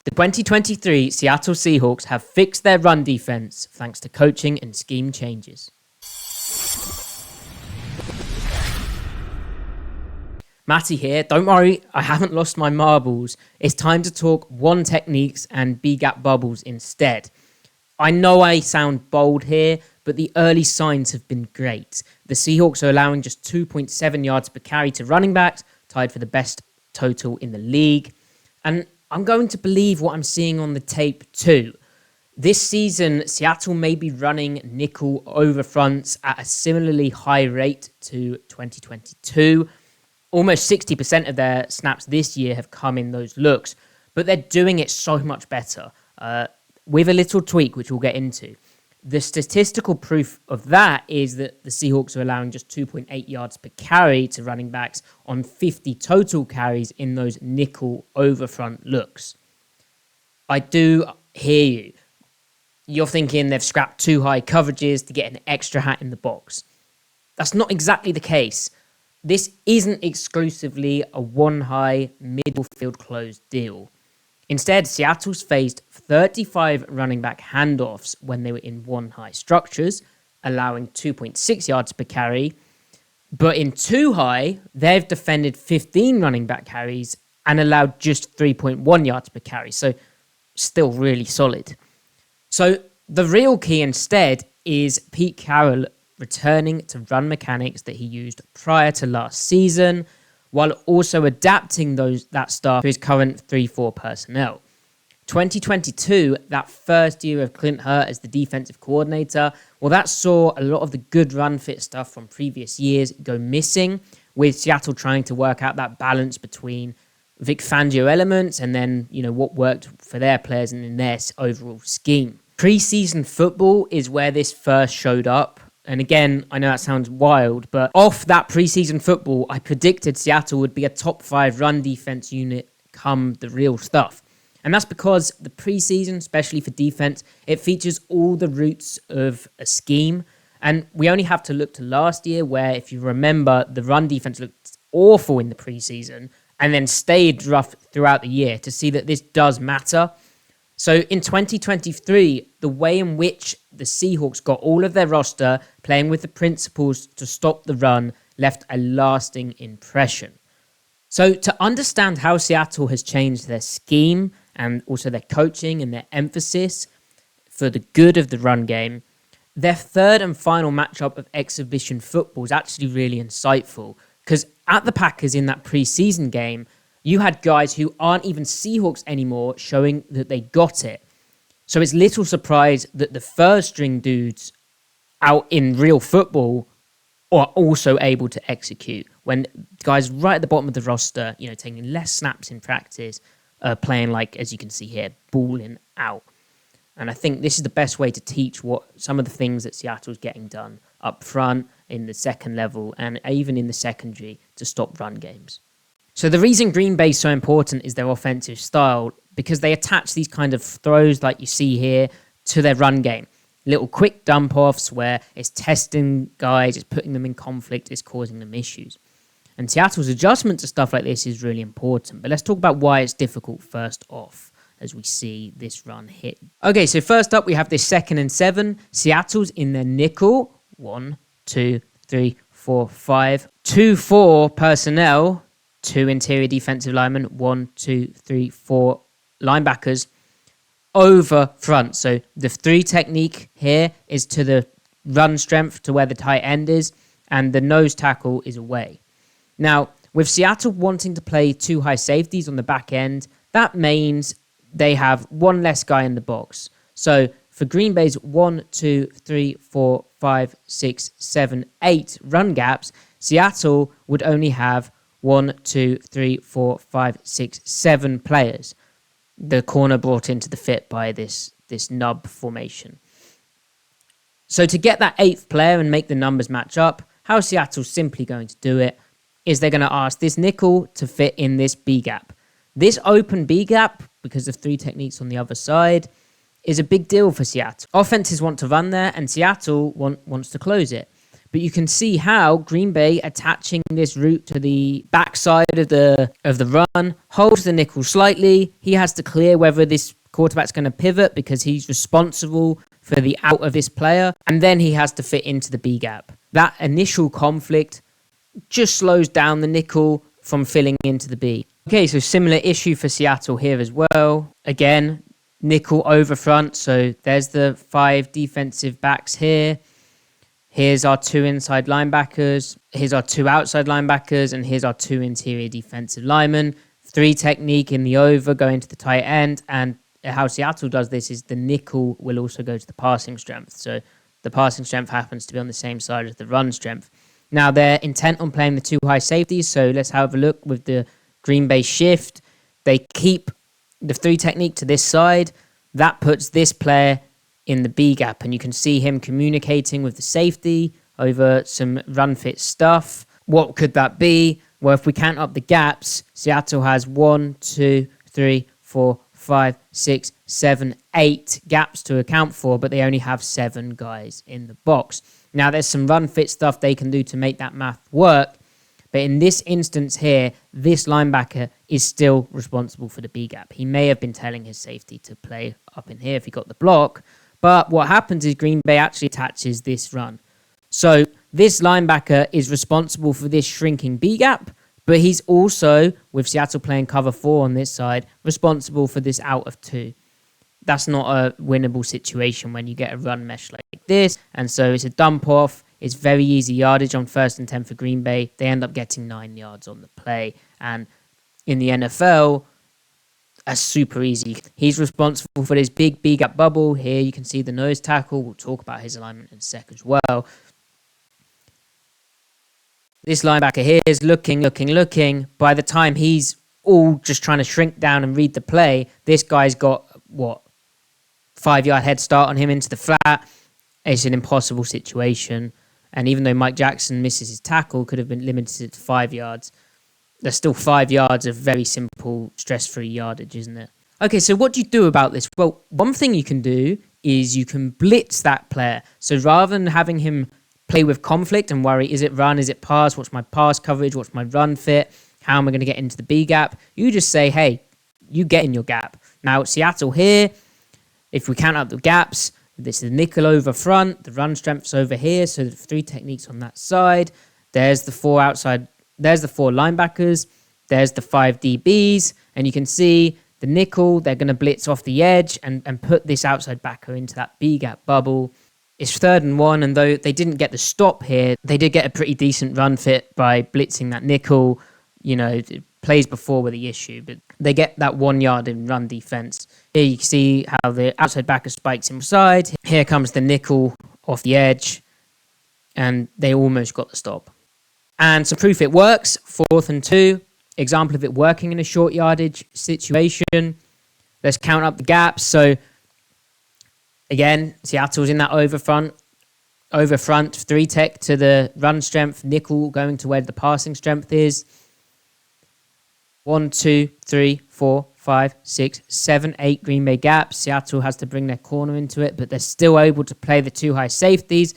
The 2023 Seattle Seahawks have fixed their run defense thanks to coaching and scheme changes. Matty here. Don't worry, I haven't lost my marbles. It's time to talk one techniques and B-gap bubbles instead. I know I sound bold here, but the early signs have been great. The Seahawks are allowing just 2.7 yards per carry to running backs, tied for the best total in the league. And I'm going to believe what I'm seeing on the tape too. This season, Seattle may be running nickel over fronts at a similarly high rate to 2022. Almost 60% of their snaps this year have come in those looks, but they're doing it so much better with a little tweak, which we'll get into. The statistical proof of that is that the Seahawks are allowing just 2.8 yards per carry to running backs on 50 total carries in those nickel over front looks. I do hear you. You're thinking they've scrapped too high coverages to get an extra hat in the box. That's not exactly the case. This isn't exclusively a one-high middle field closed deal. Instead, Seattle's faced 35 running back handoffs when they were in one-high structures, allowing 2.6 yards per carry. But in two-high, they've defended 15 running back carries and allowed just 3.1 yards per carry. So still really solid. So the real key instead is Pete Carroll returning to run mechanics that he used prior to last season, while also adapting that stuff to his current 3-4 personnel. 2022, that first year of Clint Hurt as the defensive coordinator, well, that saw a lot of the good run fit stuff from previous years go missing, with Seattle trying to work out that balance between Vic Fangio elements and then, what worked for their players and in their overall scheme. Preseason football is where this first showed up. And again, I know that sounds wild, but off that preseason football, I predicted Seattle would be a top 5 run defense unit come the real stuff. And that's because the preseason, especially for defense, it features all the roots of a scheme. And we only have to look to last year where, if you remember, the run defense looked awful in the preseason and then stayed rough throughout the year to see that this does matter. So in 2023, the way in which the Seahawks got all of their roster playing with the principles to stop the run left a lasting impression. So to understand how Seattle has changed their scheme and also their coaching and their emphasis for the good of the run game, their third and final matchup of exhibition football is actually really insightful, because at the Packers in that preseason game, you had guys who aren't even Seahawks anymore showing that they got it. So it's little surprise that the first string dudes out in real football are also able to execute, when guys right at the bottom of the roster, taking less snaps in practice, playing like, as you can see here, balling out. And I think this is the best way to teach what some of the things that Seattle's getting done up front, in the second level, and even in the secondary to stop run games. So the reason Green Bay is so important is their offensive style, because they attach these kind of throws like you see here to their run game. Little quick dump-offs where it's testing guys, it's putting them in conflict, it's causing them issues. And Seattle's adjustment to stuff like this is really important. But let's talk about why it's difficult first off as we see this run hit. Okay, so first up we have this 2nd and 7. Seattle's in their nickel. 1, 2, 3, 4, 5. 2-4 personnel. 2 interior defensive linemen, 1, 2, 3, 4 linebackers over front. So the 3 technique here is to the run strength to where the tight end is, and the nose tackle is away. Now, with Seattle wanting to play 2 high safeties on the back end, that means they have 1 less guy in the box. So for Green Bay's 1, 2, 3, 4, 5, 6, 7, 8 run gaps, Seattle would only have 1, 2, 3, 4, 5, 6, 7 players. The corner brought into the fit by this nub formation. So to get that 8th player and make the numbers match up, how Seattle's simply going to do it is they're going to ask this nickel to fit in this B gap. This open B gap, because of 3 techniques on the other side, is a big deal for Seattle. Offenses want to run there, and Seattle wants to close it. But you can see how Green Bay attaching this route to the backside of the run holds the nickel slightly. He has to clear whether this quarterback's going to pivot because he's responsible for the out of this player, and then he has to fit into the B gap. That initial conflict just slows down the nickel from filling into the B. Okay, so similar issue for Seattle here as well. Again, nickel over front, so there's the 5 defensive backs here. Here's our 2 inside linebackers. Here's our 2 outside linebackers, and here's our 2 interior defensive linemen. 3 technique in the over going to the tight end, and how Seattle does this is the nickel will also go to the passing strength. So the passing strength happens to be on the same side as the run strength. Now they're intent on playing the 2 high safeties. So let's have a look with the Green Bay shift. They keep the 3 technique to this side. That puts this player in the B gap, and you can see him communicating with the safety over some run fit stuff. What could that be? Well, if we count up the gaps, Seattle has 1, 2, 3, 4, 5, 6, 7, 8 gaps to account for, but they only have 7 guys in the box. Now, there's some run fit stuff they can do to make that math work, but in this instance here, this linebacker is still responsible for the B gap. He may have been telling his safety to play up in here if he got the block, but what happens is Green Bay actually attaches this run. So this linebacker is responsible for this shrinking B gap, but he's also, with Seattle playing cover 4 on this side, responsible for this out of 2. That's not a winnable situation when you get a run mesh like this. And so it's a dump off. It's very easy yardage on 1st and 10 for Green Bay. They end up getting 9 yards on the play. And in the NFL, that's super easy. He's responsible for this big B-gap bubble. Here you can see the nose tackle. We'll talk about his alignment in a sec as well. This linebacker here is looking. By the time he's all just trying to shrink down and read the play, this guy's got, 5-yard head start on him into the flat. It's an impossible situation. And even though Mike Jackson misses his tackle, could have been limited to 5 yards, there's still 5 yards of very simple, stress-free yardage, isn't it? Okay, so what do you do about this? Well, one thing you can do is you can blitz that player. So rather than having him play with conflict and worry, is it run, is it pass, what's my pass coverage, what's my run fit, how am I going to get into the B gap, you just say, hey, you get in your gap. Now, Seattle here, if we count out the gaps, this is the nickel over front, the run strength's over here, so the 3 techniques on that side. There's the 4 outside, there's the 4 linebackers, there's the 5 DBs, and you can see the nickel, they're going to blitz off the edge and put this outside backer into that B gap bubble. It's 3rd and 1, and though they didn't get the stop here, they did get a pretty decent run fit by blitzing that nickel. You know, plays before were the issue, but they get that 1 yard in run defense. Here you can see how the outside backer spikes inside. Here comes the nickel off the edge, and they almost got the stop. And some proof it works. 4th and 2, example of it working in a short yardage situation. Let's count up the gaps. So again, Seattle's in that over front, 3 tech to the run strength, nickel going to where the passing strength is. 1, 2, 3, 4, 5, 6, 7, 8 Green Bay gaps. Seattle has to bring their corner into it, but they're still able to play the 2 high safeties.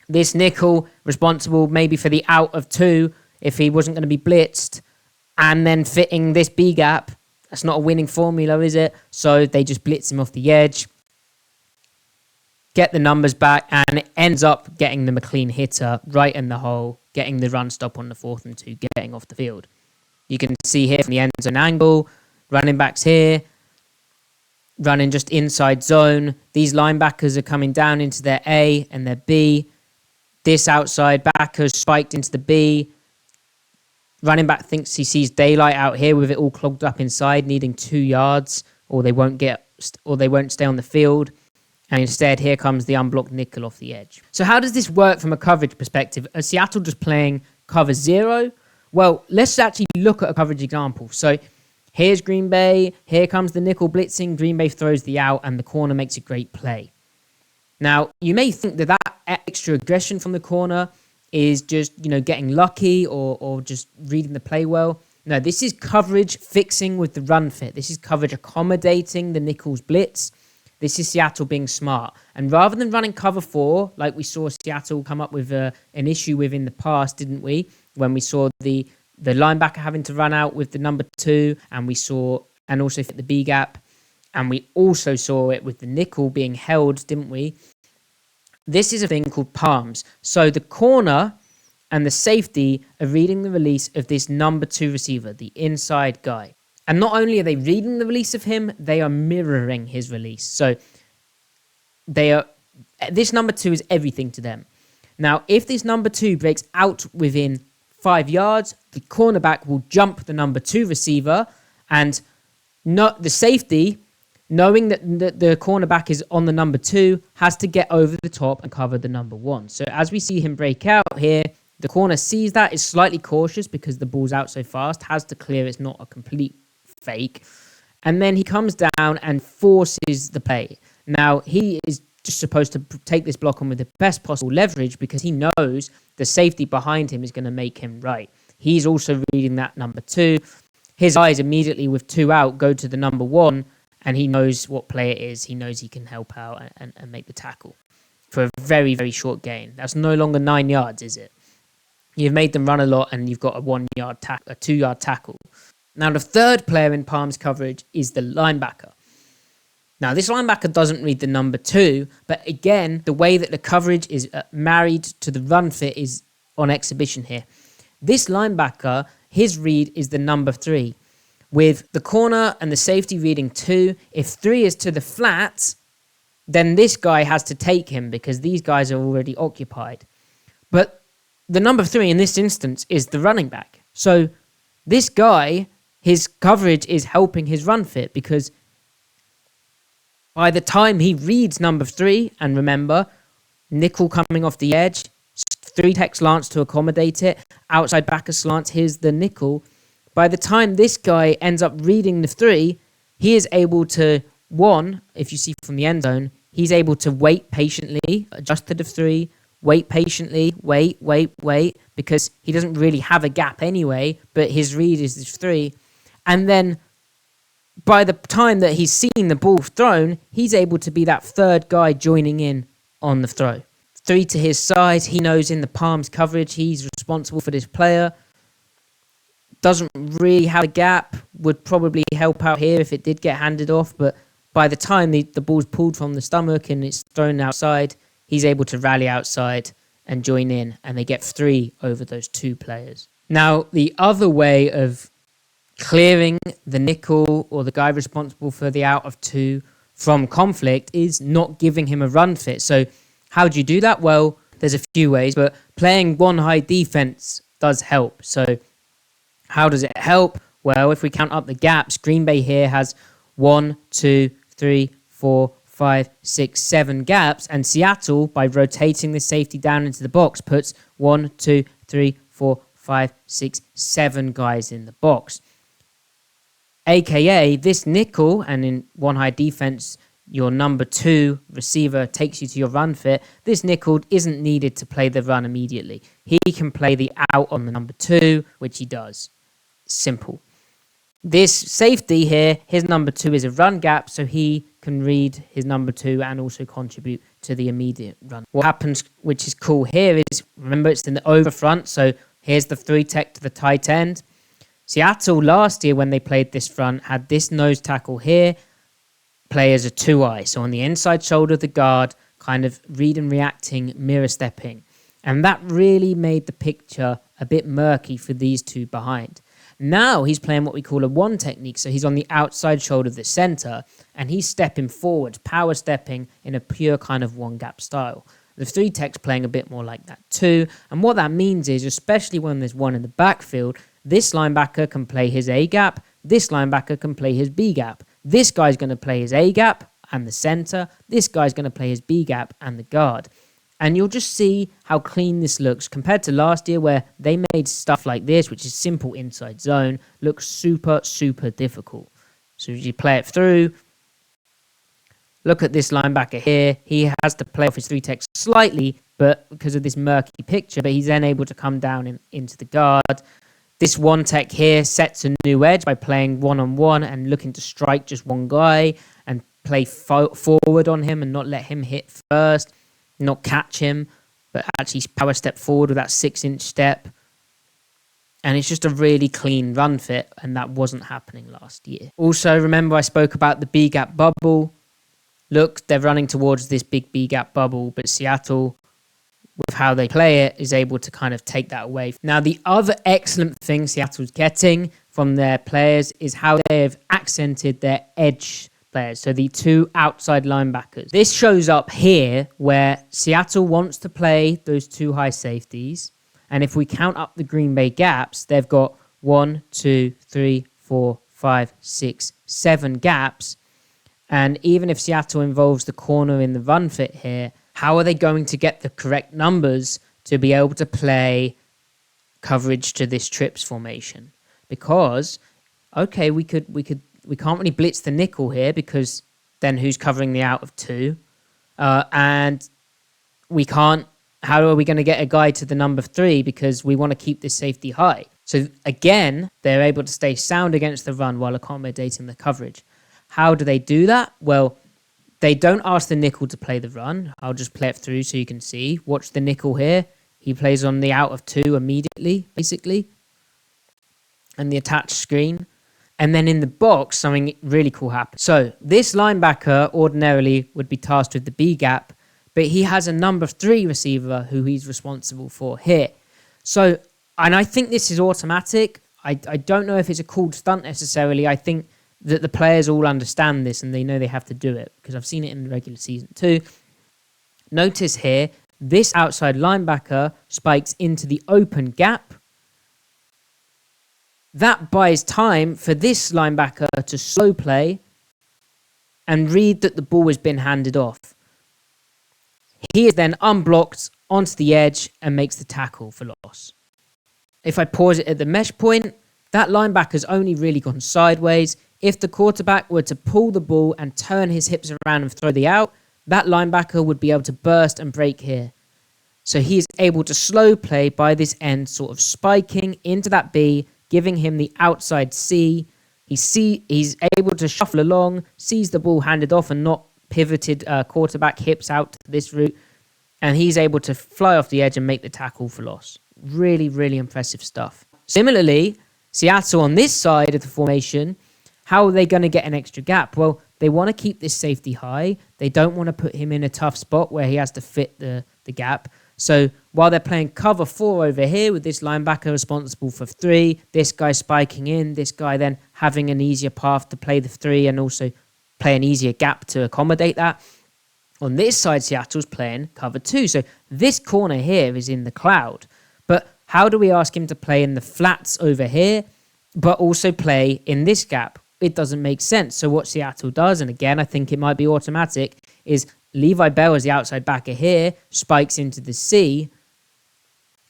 This nickel responsible maybe for the out of 2 if he wasn't going to be blitzed, and then fitting this B gap. That's not a winning formula, is it? So they just blitz him off the edge, get the numbers back, and it ends up getting them a clean hitter right in the hole, getting the run stop on the 4th and 2, getting off the field. You can see here from the end zone angle, running backs here, running just inside zone. These linebackers are coming down into their A and their B. This outside backer spiked into the B. Running back thinks he sees daylight out here with it all clogged up inside, needing 2 yards, or they won't stay on the field. And instead, here comes the unblocked nickel off the edge. So how does this work from a coverage perspective? Is Seattle just playing cover 0? Well, let's actually look at a coverage example. So here's Green Bay. Here comes the nickel blitzing. Green Bay throws the out, and the corner makes a great play. Now, you may think that extra aggression from the corner is just, getting lucky or just reading the play well. No, this is coverage fixing with the run fit. This is coverage accommodating the nickel's blitz. This is Seattle being smart. And rather than running cover 4, like we saw Seattle come up with an issue with in the past, didn't we? When we saw the linebacker having to run out with the number 2, and also fit the B gap. And we also saw it with the nickel being held, didn't we? This is a thing called palms. So the corner and the safety are reading the release of this number 2 receiver, the inside guy. And not only are they reading the release of him, they are mirroring his release. So this number 2 is everything to them. Now, if this number 2 breaks out within 5 yards, the cornerback will jump the number 2 receiver, and the safety, knowing that the cornerback is on the number 2, has to get over the top and cover the number 1. So as we see him break out here, the corner sees that, is slightly cautious because the ball's out so fast, has to clear, it's not a complete fake. And then he comes down and forces the play. Now, he is just supposed to take this block on with the best possible leverage because he knows the safety behind him is going to make him right. He's also reading that number 2. His eyes immediately with 2 out go to the number 1, and he knows what play it is. He knows he can help out and make the tackle for a very, very short gain. That's no longer 9 yards, is it? You've made them run a lot, and you've got a 2-yard tackle. Now, the third player in Palms coverage is the linebacker. Now, this linebacker doesn't read the number 2, but again, the way that the coverage is married to the run fit is on exhibition here. This linebacker, his read is the number 3. With the corner and the safety reading 2, if 3 is to the flat, then this guy has to take him because these guys are already occupied. But the number 3 in this instance is the running back. So this guy, his coverage is helping his run fit because by the time he reads number 3, and remember, nickel coming off the edge, 3-tech slants to accommodate it, outside backer slants, here's the nickel. By the time this guy ends up reading the 3, he is able to, 1, if you see from the end zone, he's able to wait patiently, adjust to the 3, wait patiently, wait, because he doesn't really have a gap anyway, but his read is this 3. And then by the time that he's seen the ball thrown, he's able to be that third guy joining in on the throw. 3 to his side, he knows in the palms coverage, he's responsible for this player. Doesn't really have a gap, would probably help out here if it did get handed off, but by the time the ball's pulled from the stomach and it's thrown outside, he's able to rally outside and join in, and they get 3 over those 2 players. Now, the other way of clearing the nickel or the guy responsible for the out of 2 from conflict is not giving him a run fit. So how do you do that? Well, there's a few ways, but playing one high defense does help. So how does it help? Well, if we count up the gaps, Green Bay here has 1, 2, 3, 4, 5, 6, 7 gaps, and Seattle, by rotating the safety down into the box, puts 1, 2, 3, 4, 5, 6, 7 guys in the box. AKA, this nickel, and in one high defense, your number 2 receiver takes you to your run fit. This nickel isn't needed to play the run immediately. He can play the out on the number 2, which he does. Simple. This safety here, his number 2 is a run gap, so he can read his number 2 and also contribute to the immediate run. What happens, which is cool here, is, remember, it's in the over front, so here's the 3-tech to the tight end. Seattle last year, when they played this front, had this nose tackle here play as a 2-eye. So on the inside shoulder of the guard, kind of read and reacting, mirror stepping. And that really made the picture a bit murky for these 2 behind. Now he's playing what we call a 1 technique. So he's on the outside shoulder of the center and he's stepping forward, power stepping in a pure kind of 1-gap style. The 3-tech's playing a bit more like that too. And what that means is, especially when there's 1 in the backfield, this linebacker can play his A-gap, this linebacker can play his B-gap. This guy's going to play his A-gap and the center. This guy's going to play his B-gap and the guard. And you'll just see how clean this looks compared to last year, where they made stuff like this, which is simple inside zone, look super, super difficult. So as you play it through, look at this linebacker here. He has to play off his 3-tech slightly, but because of this murky picture, but he's then able to come down into the guard. This 1-tech here sets a new edge by playing 1-on-1 and looking to strike just one guy and play forward on him and not let him hit first, not catch him, but actually power step forward with that 6-inch step. And it's just a really clean run fit, and that wasn't happening last year. Also, remember I spoke about the B-gap bubble. Look, they're running towards this big B-gap bubble, but Seattle, with how they play it, is able to kind of take that away. Now, the other excellent thing Seattle's getting from their players is how they have accented their edge players, so the 2 outside linebackers. This shows up here where Seattle wants to play those 2 high safeties, and if we count up the Green Bay gaps, they've got 1, 2, 3, 4, 5, 6, 7 gaps. And even if Seattle involves the corner in the run fit here, how are they going to get the correct numbers to be able to play coverage to this trips formation? Because, okay, we can't really blitz the nickel here because then who's covering the out of 2? And we can't. How are we going to get a guy to the number 3 because we want to keep this safety high? So again, they're able to stay sound against the run while accommodating the coverage. How do they do that? Well, they don't ask the nickel to play the run. I'll just play it through so you can see. Watch the nickel here. He plays on the out of 2 immediately, basically. And the attached screen. And then in the box, something really cool happens. So this linebacker ordinarily would be tasked with the B gap, but he has a number 3 receiver who he's responsible for here. So, and I think this is automatic. I don't know if it's a called stunt necessarily. I think that the players all understand this and they know they have to do it because I've seen it in the regular season too. Notice here, this outside linebacker spikes into the open gap. That buys time for this linebacker to slow play and read that the ball has been handed off. He is then unblocked onto the edge and makes the tackle for loss. If I pause it at the mesh point, that linebacker's only really gone sideways. If the quarterback were to pull the ball and turn his hips around and throw the out, that linebacker would be able to burst and break here. So he is able to slow play by this end, sort of spiking into that B, giving him the outside C. He's able to shuffle along, sees the ball handed off and not pivoted quarterback hips out to this route, and he's able to fly off the edge and make the tackle for loss. Really, really impressive stuff. Similarly, Seattle on this side of the formation, how are they going to get an extra gap? Well, they want to keep this safety high. They don't want to put him in a tough spot where he has to fit the gap. So while they're playing cover 4 over here with this linebacker responsible for 3, this guy spiking in, this guy then having an easier path to play the 3 and also play an easier gap to accommodate that. On this side, Seattle's playing cover 2. So this corner here is in the cloud. But how do we ask him to play in the flats over here, but also play in this gap? It doesn't make sense. So what Seattle does, and again, I think it might be automatic, is Levi Bell as the outside backer here, spikes into the C.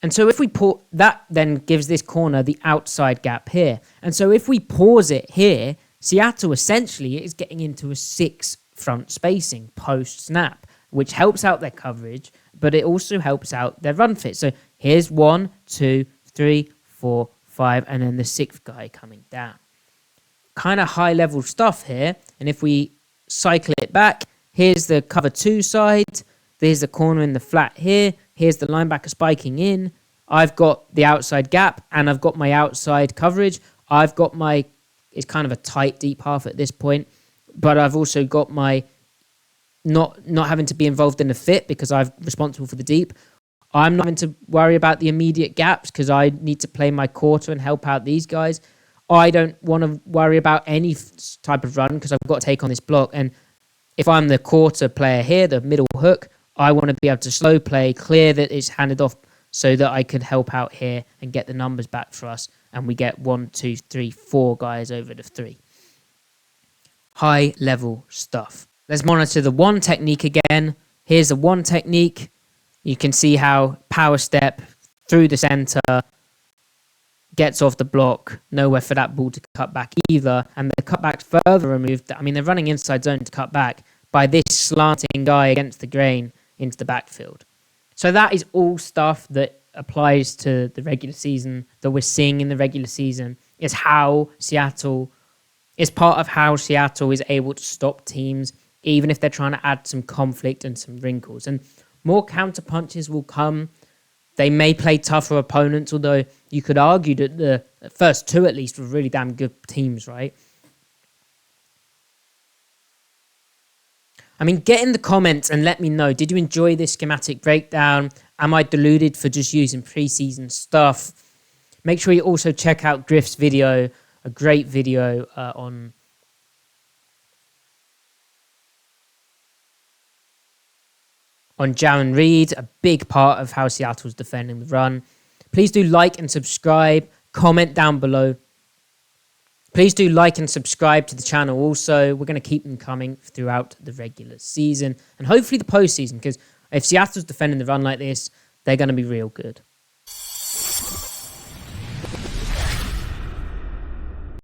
And so if we put that, then gives this corner the outside gap here. And so if we pause it here, Seattle essentially is getting into a 6 front spacing post snap, which helps out their coverage, but it also helps out their run fit. So here's 1, 2, 3, 4, 5, and then the 6th guy coming down. Kind of high level stuff here. And if we cycle it back, here's the cover 2 side. There's the corner in the flat here. Here's the linebacker spiking in. I've got the outside gap and I've got my outside coverage. I've got my, it's kind of a tight deep half at this point, but I've also got my not having to be involved in the fit because I'm responsible for the deep. I'm not having to worry about the immediate gaps because I need to play my quarter and help out these guys. I don't want to worry about any type of run because I've got to take on this block. And if I'm the quarter player here, the middle hook, I want to be able to slow play, clear that it's handed off so that I could help out here and get the numbers back for us. And we get 1, 2, 3, 4 guys over the 3. High level stuff. Let's monitor the 1 technique again. Here's the 1 technique. You can see how power step through the center, gets off the block, nowhere for that ball to cut back either, and the cutback's further removed. I mean, they're running inside zone to cut back by this slanting guy against the grain into the backfield. So that is all stuff that applies to the regular season, that we're seeing in the regular season. It's part of how Seattle is able to stop teams even if they're trying to add some conflict and some wrinkles. And more counter punches will come. They may play tougher opponents, although you could argue that the first two at least were really damn good teams, right? I mean, get in the comments and let me know. Did you enjoy this schematic breakdown? Am I deluded for just using preseason stuff? Make sure you also check out Griff's video, a great video on Jaron Reed, a big part of how Seattle's defending the run. Please do like and subscribe. Comment down below. Please do like and subscribe to the channel also. We're going to keep them coming throughout the regular season and hopefully the postseason, because if Seattle's defending the run like this, they're going to be real good.